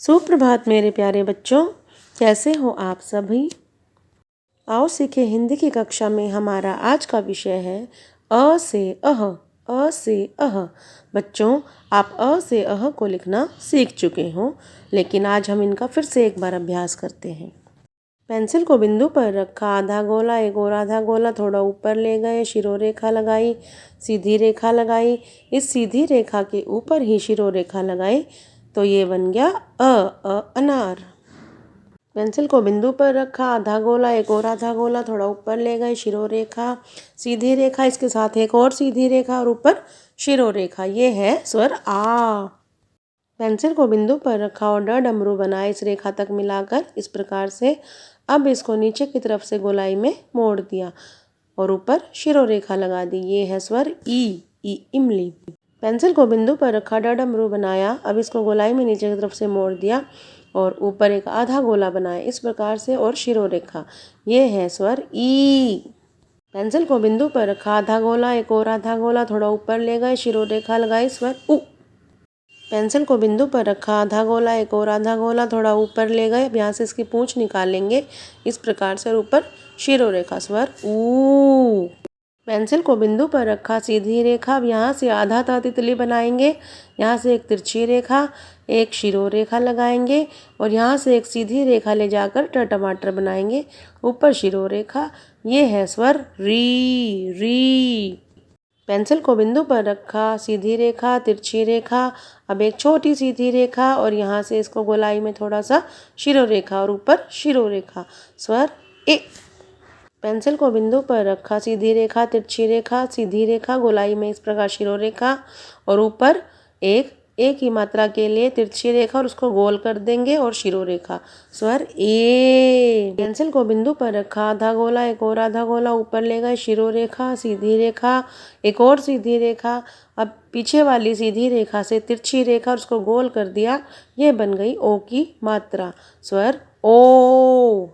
सुप्रभात मेरे प्यारे बच्चों, कैसे हो आप सभी। आओ सीखे हिंदी की कक्षा में हमारा आज का विषय है अ से अह। अ से अह। बच्चों, आप अ से अह को लिखना सीख चुके हो, लेकिन आज हम इनका फिर से एक बार अभ्यास करते हैं। पेंसिल को बिंदु पर रखा, आधा गोला एक और आधा गोला थोड़ा ऊपर ले गए, शिरोरेखा लगाई, सीधी रेखा लगाई। इस सीधी रेखा के ऊपर ही शिरोरेखा लगाई तो ये बन गया अनार। पेंसिल को बिंदु पर रखा, आधा गोला एक और आधा गोला थोड़ा ऊपर ले गए, शिरोरेखा, सीधी रेखा, इसके साथ एक और सीधी रेखा और ऊपर शिरोरेखा। ये है स्वर आ। पेंसिल को बिंदु पर रखा और डमरू बनाए इस रेखा तक मिलाकर इस प्रकार से। अब इसको नीचे की तरफ से गोलाई में मोड़ दिया और ऊपर शिरोरेखा लगा दी। ये है स्वर ई इमली। पेंसिल को बिंदु पर रखा, डमरू बनाया, अब इसको गोलाई में नीचे की तरफ से मोड़ दिया और ऊपर एक आधा गोला बनाया इस प्रकार से और शिरोरेखा। ये है स्वर ई। पेंसिल को बिंदु पर रखा, आधा गोला एक और आधा गोला थोड़ा ऊपर ले गए, शिरोरेखा लगाई, स्वर उ। पेंसिल को बिंदु पर रखा, आधा गोला एक और आधा गोला थोड़ा ऊपर ले गए, अब यहाँ से इसकी पूंछ निकालेंगे इस प्रकार से और ऊपर शिरोरेखा, स्वर ऊ। पेंसिल को बिंदु पर रखा, सीधी रेखा, अब यहाँ से आधा ता तितली बनाएंगे, यहाँ से एक तिरछी रेखा, एक शिरोरेखा लगाएंगे और यहाँ से एक सीधी रेखा ले जाकर टमाटर बनाएंगे, ऊपर शिरोरेखा। ये है स्वर री। पेंसिल को बिंदु पर रखा, सीधी रेखा, तिरछी रेखा, अब एक छोटी सीधी रेखा और यहाँ से इसको गोलाई में थोड़ा सा शिरोरेखा और ऊपर शिरोरेखा, स्वर ए। पेंसिल को बिंदु पर रखा, सीधी रेखा, तिरछी रेखा, सीधी रेखा, गोलाई में इस प्रकार शिरोरेखा और ऊपर एक ही मात्रा के लिए तिरछी रेखा और उसको गोल कर देंगे और शिरोरेखा, स्वर ए। पेंसिल को बिंदु पर रखा, आधा गोला एक और आधा गोला ऊपर ले गए, शिरोरेखा, सीधी रेखा, एक और सीधी रेखा, अब पीछे वाली सीधी रेखा से तिरछी रेखा और उसको गोल कर दिया। ये बन गई ओ की मात्रा, स्वर ओ।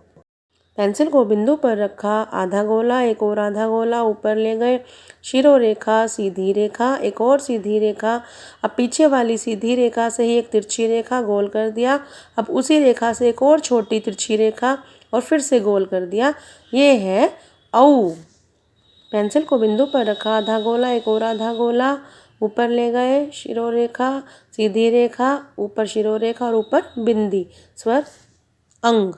पेंसिल को बिंदु पर रखा, आधा गोला एक और आधा गोला ऊपर ले गए, शिरोरेखा, सीधी रेखा, एक और सीधी रेखा, अब पीछे वाली सीधी रेखा से ही एक तिरछी रेखा गोल कर दिया, अब उसी रेखा से एक और छोटी तिरछी रेखा और फिर से गोल कर दिया। ये है औ। पेंसिल को बिंदु पर रखा, आधा गोला एक और आधा गोला ऊपर ले गए, शिरोरेखा, सीधी रेखा, ऊपर शिरोरेखा और ऊपर बिंदी, स्वर अंग।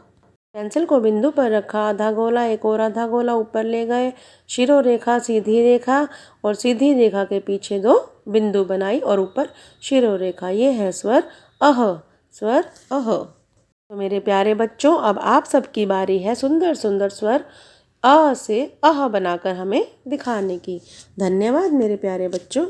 पेंसिल को बिंदु पर रखा, आधा गोला एक और आधा गोला ऊपर ले गए, शिरोरेखा, सीधी रेखा और सीधी रेखा के पीछे दो बिंदु बनाई और ऊपर शिरोरेखा। ये है स्वर अह, स्वर अह। तो मेरे प्यारे बच्चों, अब आप सबकी बारी है सुंदर सुंदर स्वर अ से अह बनाकर हमें दिखाने की। धन्यवाद मेरे प्यारे बच्चों।